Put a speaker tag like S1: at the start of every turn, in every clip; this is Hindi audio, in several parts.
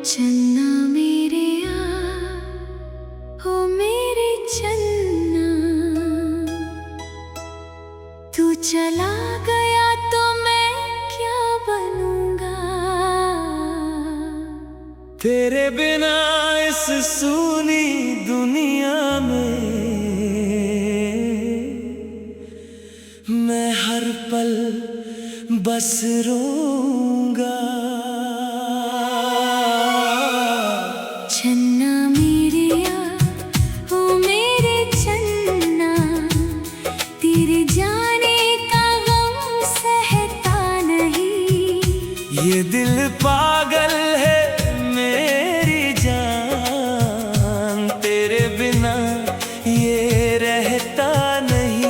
S1: चन्ना मेरे हो मेरे चन्ना, तू चला गया तो मैं क्या बनूंगा।
S2: तेरे बिना इस सूनी दुनिया में मैं हर पल बस रोऊंगा।
S1: चन्ना मेरे हो मेरे चन्ना, तेरे जाने का गम सहता नहीं।
S2: ये दिल पागल है मेरी जान, तेरे बिना ये रहता नहीं।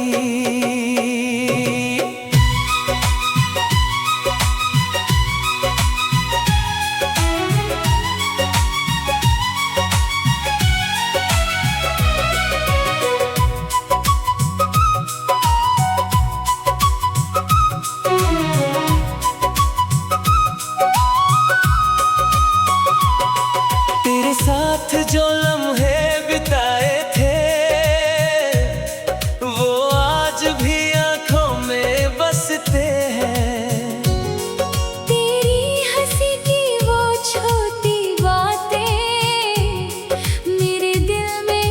S2: साथ जो लम्हे बिताए थे वो आज भी आंखों में बसते हैं।
S1: तेरी हंसी की वो छोटी बातें मेरे दिल में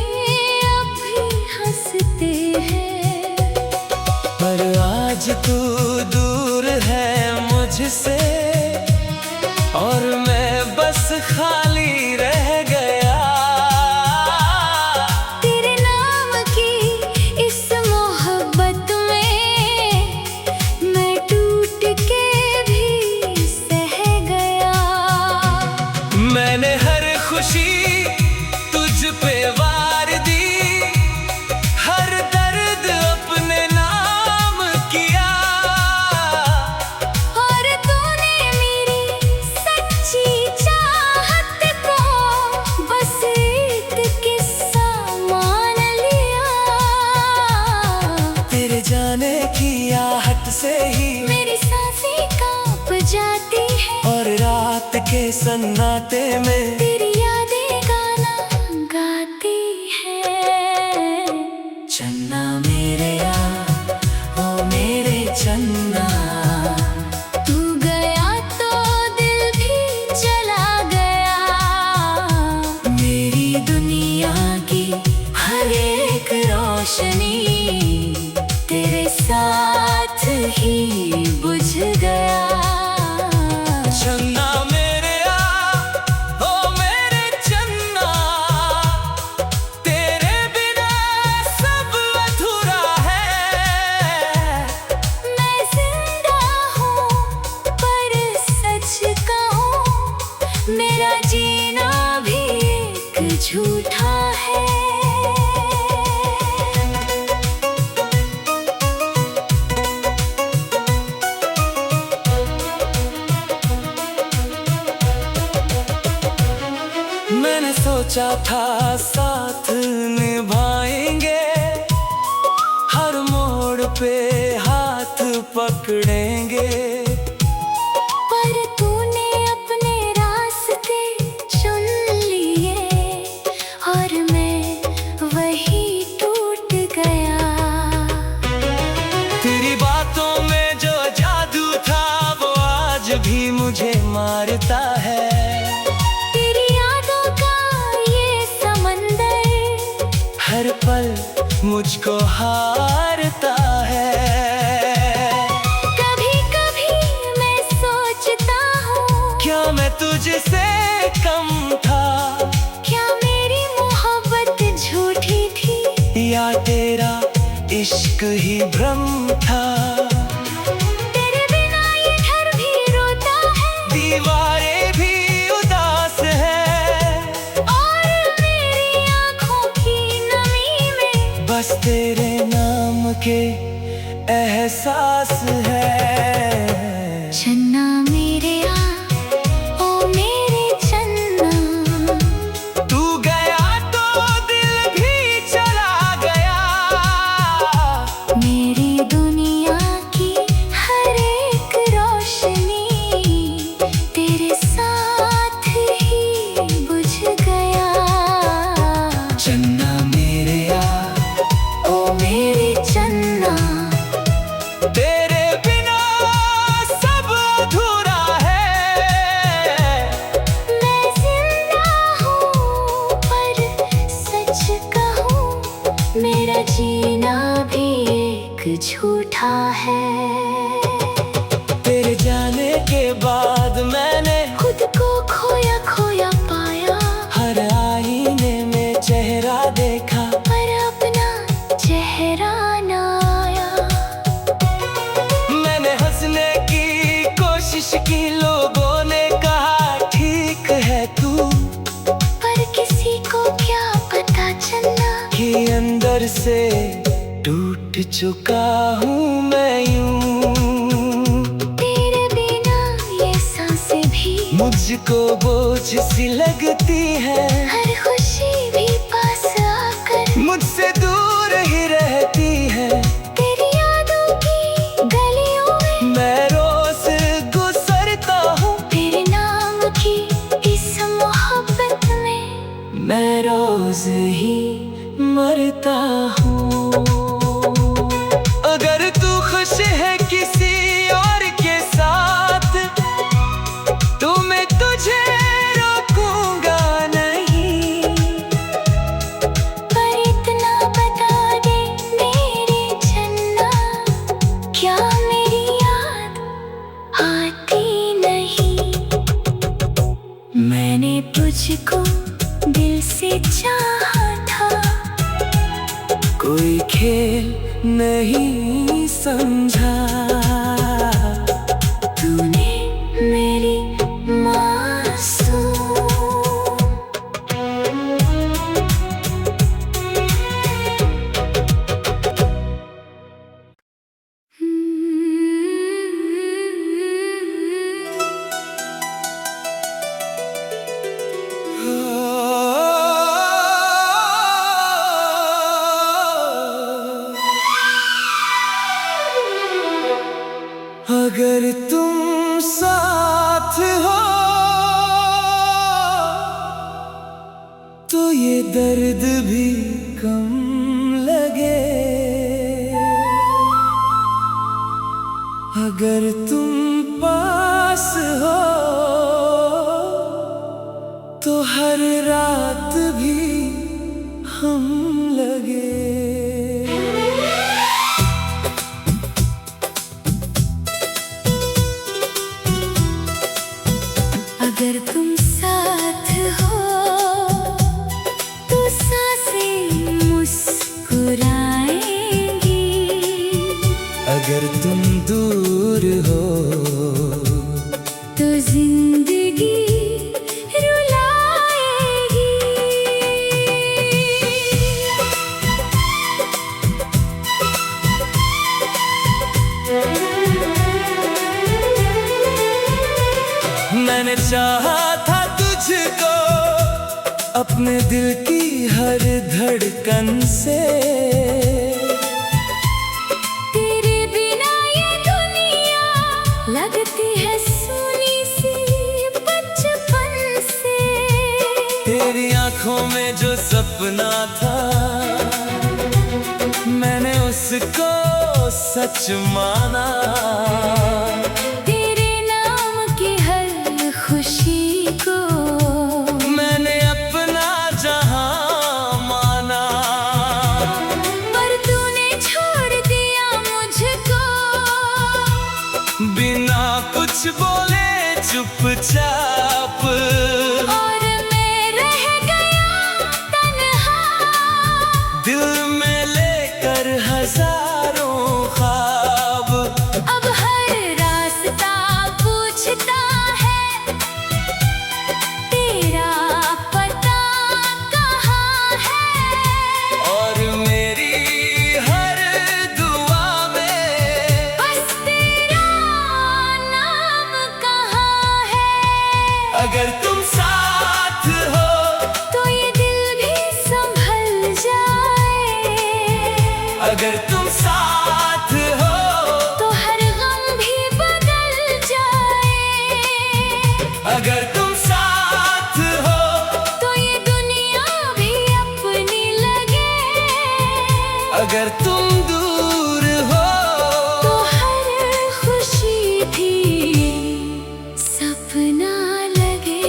S1: अब भी हंसते हैं।
S2: पर आज तू दूर है मुझसे और मैं बस खाली रह गया।
S1: तेरे नाम की इस मोहब्बत में मैं टूट के भी सह गया।
S2: मैंने हर खुशी तुझ पे वार दी, हर दर्द अपने नाम किया।
S1: और तूने मेरी सच्ची चाहत को बस एक किस्सा मान लिया।
S2: तेरे जाने की आहट से ही
S1: मेरी सांसें कांप जाती है
S2: और रात के सन्नाटे में
S1: तेरी यादें गाना गाती है।
S2: चन्ना मेरे ओ मेरे चन्ना,
S1: तू गया तो दिल भी चला गया।
S2: मेरी दुनिया की
S1: हर एक रोशनी तेरे साथ ही बुझ गया।
S2: चन्ना मेरे ओ मेरे चन्ना, तेरे बिना सब अधूरा है।
S1: मैं जिंदा हूँ पर सच कहूँ मेरा जीना भी एक झूठा है।
S2: मैंने सोचा था साथ निभाएंगे, हर मोड़ पे हाथ पकड़ेंगे।
S1: पर तूने अपने रास्ते चुन लिए और मैं वही टूट गया।
S2: तेरी बातों में जो जादू था वो आज भी मुझे मारता है।
S1: तेरी यादों का ये समंदर
S2: हर पल मुझको हारता है।
S1: कभी कभी मैं सोचता हूँ
S2: क्या मैं तुझसे कम था,
S1: क्या मेरी मोहब्बत झूठी थी
S2: या तेरा इश्क ही भ्रम था।
S1: तेरे बिना ये घर भी रोता है,
S2: दीवारें भी उदास है
S1: और मेरी आँखों की नमी में
S2: बस तेरे नाम के एहसास है।
S1: चन्ना मेरे ओ मेरे चन्ना,
S2: तू गया तो दिल भी चला गया।
S1: मेरी दुनिया की हर एक रोशनी तेरे साथ ही झूठा है।
S2: तेरे जाने के बाद मैंने
S1: खुद को खोया खोया पाया,
S2: हर आईने में चेहरा देखा,
S1: पर अपना चेहरा ना आया।
S2: मैंने हंसने की कोशिश की, लोगों ने कहा ठीक है तू,
S1: पर किसी को क्या पता चलना
S2: कि अंदर से टूट चुका हूँ मैं यूं।
S1: तेरे बिना ये सांसें भी
S2: मुझको बोझ सी लगती है,
S1: हर खुशी भी पास आकर
S2: मुझसे दूर ही रहती है।
S1: तेरी यादों की गलियों में
S2: मैं रोज गुजरता हूँ,
S1: तेरे नाम की इस मोहब्बत में
S2: मैं रोज ही मरता हूँ। अगर तू खुश है किसी और के साथ, तो मैं तुझे रोकूंगा नहीं।
S1: पर इतना बता दे मेरे चन्ना, क्या मेरी याद आती नहीं? मैंने तुझको दिल से चाहा था,
S2: कोई खेल नहीं समझा,
S1: तूने मेरी मासूम
S2: अगर तुम साथ हो तो ये दर्द भी कम लगे। अगर तुम पास हो तो हर रात भी हम लगे।
S1: अगर तुम साथ हो तो सांसें मुस्कुराएंगी,
S2: अगर तुम दूर हो
S1: तो जिंदगी रुलाएगी।
S2: मैंने चाहा था तुझको अपने दिल की हर धड़कन से,
S1: तेरे बिना ये दुनिया लगती है सूनी सी बचपन से।
S2: तेरी आंखों में जो सपना था मैंने उसको सच माना।
S1: तेरे नाम की हर खुशी को
S2: मैंने अपना जहां माना,
S1: पर तूने छोड़ दिया मुझको
S2: बिना कुछ बोले चुपचाप।
S1: और मैं रह गया तन्हा,
S2: दिल में लेकर हजारों ख्वाब।
S1: अब हर रास्ता पूछता है तेरा पता कहाँ है।
S2: और मेरी हर दुआ में
S1: बस तेरा नाम कहाँ है।
S2: अगर तुम साथ हो
S1: तो ये दिल भी संभल जाए,
S2: अगर तुम साथ हो
S1: तो हर गम भी बदल जाए।
S2: अगर तुम साथ हो
S1: तो ये दुनिया भी अपनी लगे,
S2: अगर तुम दूर हो
S1: तो हर खुशी भी सपना लगे।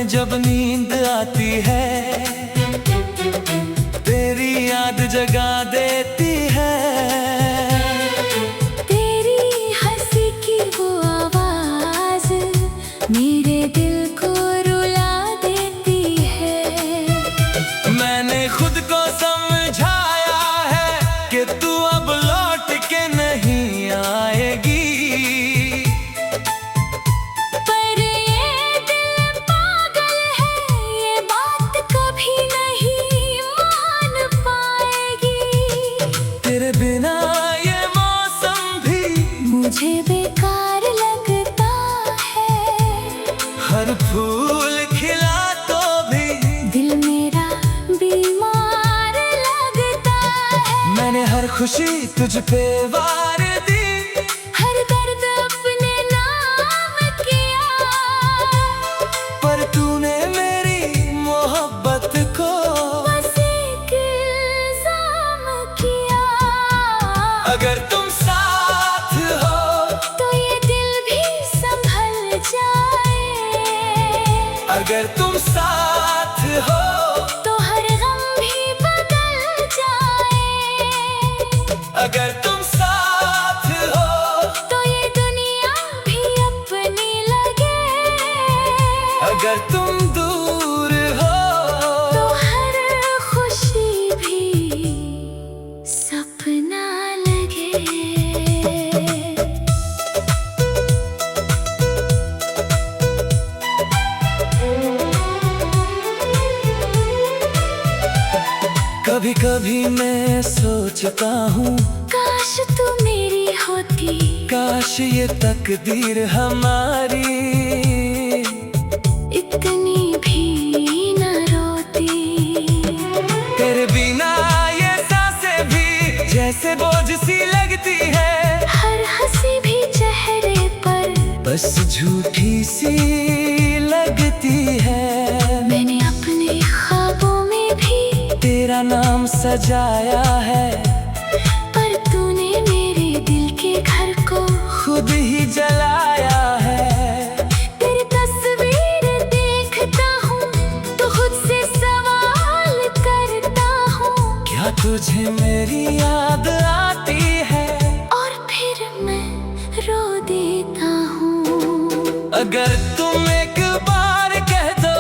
S2: में जब नींद आती है, तेरी याद जगा देती है।
S1: तेरी हंसी की वो आवाज मेरे दिल को रुला देती है।
S2: मैंने खुद को समझाया है कि तू अब लौट के नहीं आएगी।
S1: पर ये दिल पागल है, ये बात कभी नहीं मान पाएगी।
S2: तेरे बिना ये मौसम भी
S1: मुझे बेकार लगता है।
S2: हर फूल खिला तो भी
S1: दिल मेरा बीमार लगता है।
S2: मैंने हर खुशी तुझ पे वार दी,
S1: हर दर्द अपने नाम किया।
S2: पर तूने मेरी मोहब्बत को
S1: बस एक इल्जाम किया।
S2: अगर तुम साथ हो
S1: तो ये दिल भी संभल जाए।
S2: अगर तुम साथ हो
S1: तो हर गम भी बदल जाए।
S2: अगर तुम साथ हो
S1: तो ये दुनिया भी अपनी लगे।
S2: अगर तुम दूर हो
S1: तो हर खुशी भी सपना लगे।
S2: कभी कभी मैं सोचता हूँ,
S1: काश तू मेरी होती।
S2: काश ये तकदीर हमारी
S1: इतनी भी न रोती।
S2: तेरे बिना ये सांसें भी जैसे बोझ सी लगती है।
S1: हर हंसी भी चेहरे पर
S2: बस झूठी सी लगती है।
S1: मैंने अपने ख्वाबों में भी
S2: तेरा नाम सजाया है,
S1: पर तूने मेरे दिल के घर को
S2: खुद ही जलाया है।
S1: तेरी तस्वीर देखता हूँ तो खुद से सवाल करता हूँ।
S2: क्या तुझे मेरी याद आती है?
S1: और फिर मैं रो देता हूँ।
S2: अगर तुम एक बार कह दो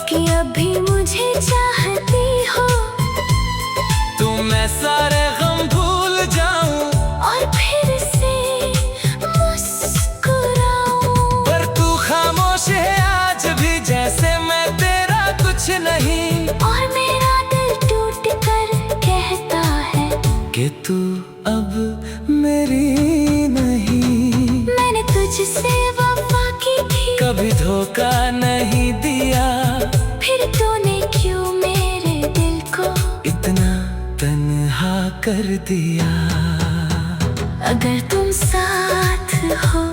S1: कि अभी मुझे चाहती हो,
S2: तो मैं सारे गम भूल जाऊं
S1: और फिर से मुस्कुराऊं।
S2: पर तू खामोश है आज भी, जैसे मैं तेरा कुछ नहीं।
S1: और मेरा दिल टूट कर कहता है
S2: कि तू अब मेरी नहीं।
S1: मैंने तुझसे वफा की थी,
S2: कभी धोखा नहीं दिया,
S1: फिर तूने क्यों मेरे दिल को
S2: इतना तन्हा कर दिया।
S1: अगर तुम साथ हो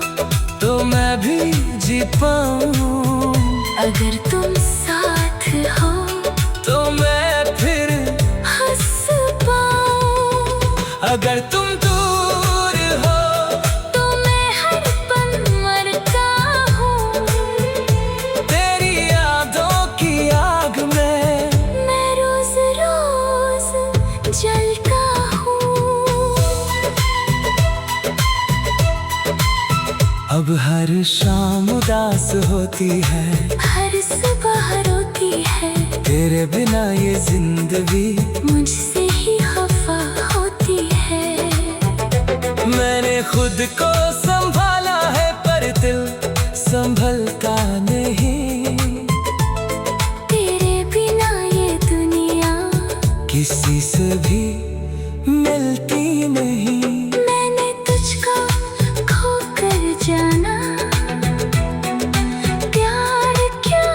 S2: तो मैं भी जी पाऊं,
S1: अगर तुम साथ हो
S2: तो मैं फिर
S1: हंस पाऊं।
S2: अगर तुम दूर हो
S1: तो मैं हर पल मरता हूँ।
S2: तेरी यादों की आग में
S1: मैं रोज रोज जलता हूँ।
S2: अब हर शाम उदास होती है,
S1: हर सुबह रोती है,
S2: तेरे बिना ये जिंदगी
S1: मुझसे ही खफा होती है।
S2: मैंने खुद को संभाला है, पर दिल संभलता नहीं।
S1: तेरे बिना ये दुनिया
S2: किसी से भी मिलती नहीं।
S1: मैंने तुझको खोकर जाना, प्यार क्या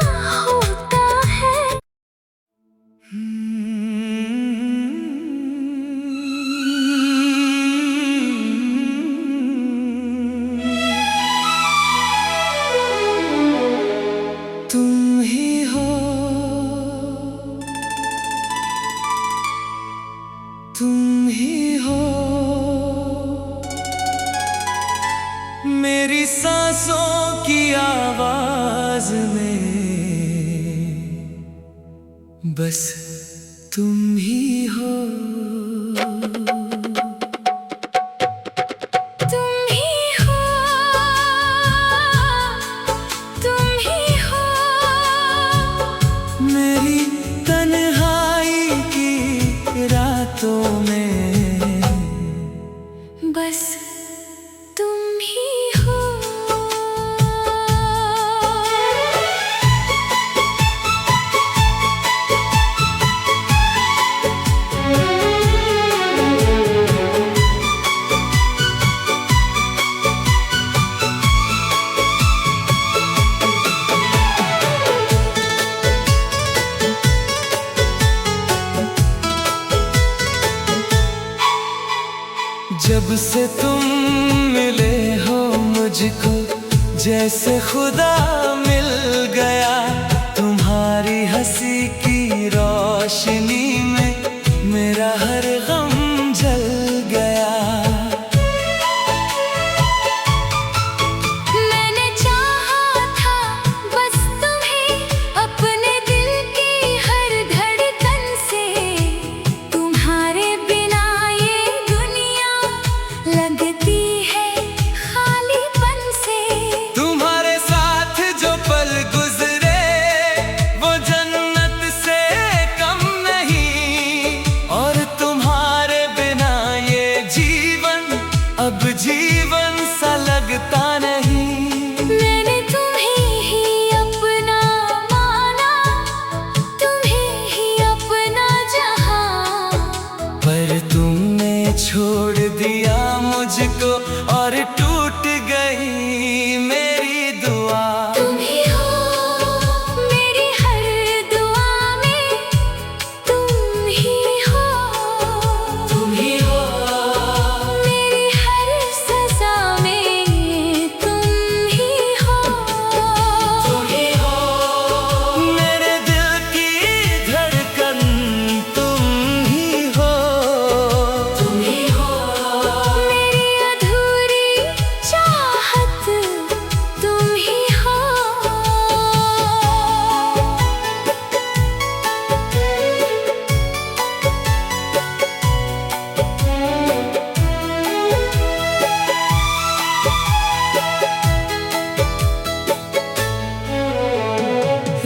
S1: होता है।
S2: तुम ही हो, तुम ही हो मेरी सांसों की आवाज में। बस तुम ही हो।
S1: तुम ही हो, तुम ही हो,
S2: मेरी तन्हाई की रातों में
S1: बस तुम ही हो।
S2: जब से तुम मिले हो मुझको, जैसे खुदा मिल गया। तुम्हारी हंसी की रोशनी में मेरा हर गम जल गया।
S1: मैंने चाहा था बस तुम्हें अपने दिल की हर धड़कन से। तुम्हारे बिना ये दुनिया लगती है खालीपन से।
S2: तुम्हारे साथ जो पल गुजरे वो जन्नत से कम नहीं। और तुम्हारे बिना ये जीवन अब जीवन सा लगता नहीं।
S1: मैंने तुम्हें ही अपना माना, तुम्हें ही अपना जहां।
S2: पर तुमने छोड़ दिया मुझको और टूट गई मेरी दुआ।
S1: तुम ही हो मेरी हर दुआ में, तुम ही हो,
S2: तुम ही हो,
S1: मेरी हर सजा में, तुम ही हो,
S2: तुम ही हो, मेरे दिल की धड़कन तुम ही हो, तुम ही हो,
S1: मेरी अधूरी चाहत तुम ही हो।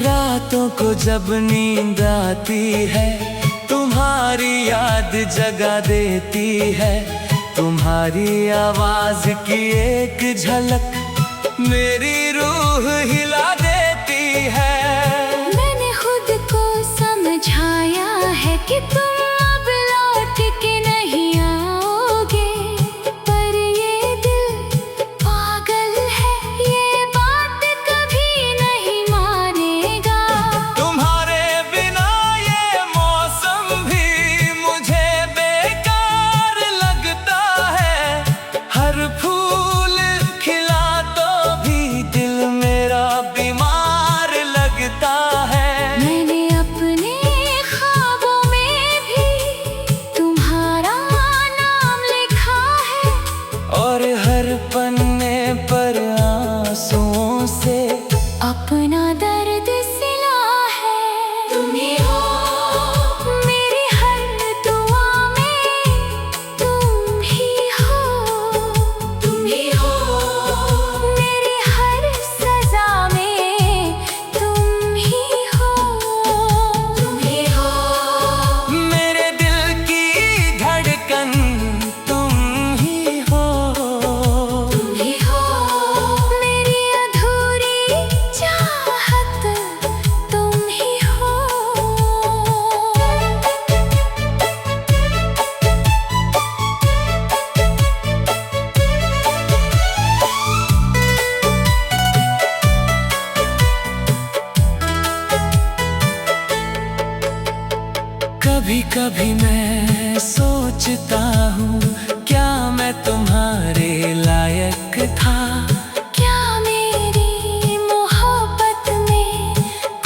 S2: रातों को जब नींद आती है तुम्हारी याद जगा देती है। तुम्हारी आवाज की एक झलक मेरी रूह हिला देती है।
S1: मैंने खुद को समझाया है कि तुम अब लौट के नहीं आओगे। पर ये दिल पागल है, ये बात कभी नहीं मानेगा।
S2: तुम्हारे बिना ये मौसम भी मुझे बेकार लगता है। हर फूल खिला तो भी दिल मेरा बीमार लगता है।
S1: मैंने अपने ख्वाबों में भी तुम्हारा नाम लिखा है।
S2: और हर पन्ने पर आंसुओं से
S1: अपना दर्द सिला है। तुम ही हो मेरी हर दुआ में, तुम ही हो, तुम ही हो, मेरी हर सजा में, तुम ही हो, तुम ही हो,
S2: मेरे दिल की धड़कन तुम ही हो,
S1: तुम ही हो, मेरी अधूरी चाहत तुम ही हो।
S2: कभी कभी मैं सोचता हूँ क्या मैं तुम्हारे लायक था।
S1: क्या मेरी मोहब्बत में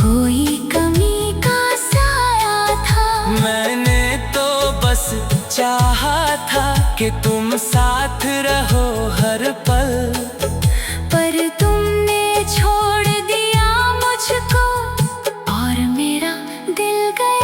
S1: कोई कमी का साया था।
S2: मैंने तो बस चाहा था कि तुम साथ रहो हर पल।
S1: पर तुमने छोड़ दिया मुझको और मेरा दिल गया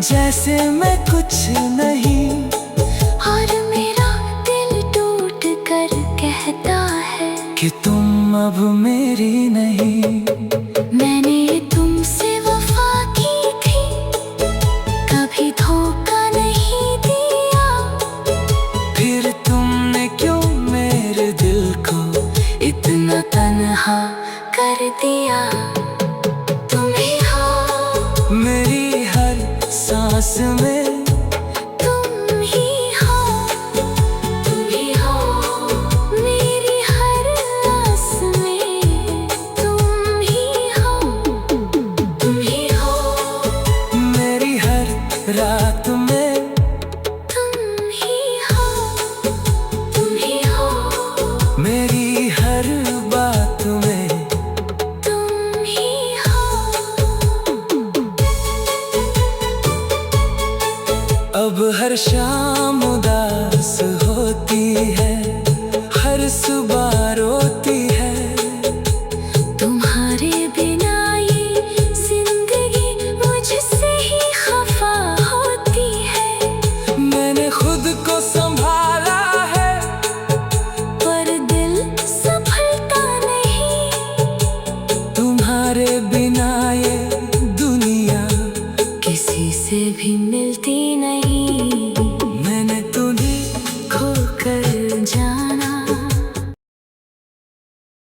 S2: जैसे मैं कुछ नहीं।
S1: और मेरा दिल टूट कर कहता है
S2: कि तुम अब मेरी नहीं।
S1: मैंने तुमसे वफा की थी, कभी धोखा नहीं दिया।
S2: फिर तुमने क्यों मेरे दिल को
S1: इतना तन्हा कर दिया। तुम ही हो
S2: मेरी हर सांस में।
S1: तुम ही हो, तुम ही हो मेरी हर आस में। तुम ही हो, तुम ही हो
S2: मेरी हर रात में।
S1: तुम ही हो, तुम ही हो
S2: मेरी हर बात में।
S1: तुम ही हो।
S2: अब हर शाम उदास होती है, हर सुबह रोती है।
S1: तुम्हारे बिना ये जिंदगी मुझसे ही खफा होती है।
S2: मैंने खुद को संभाला है,
S1: पर दिल संभलता नहीं।
S2: तुम्हारे बिना ये दुनिया
S1: किसी से भी मिलती नहीं।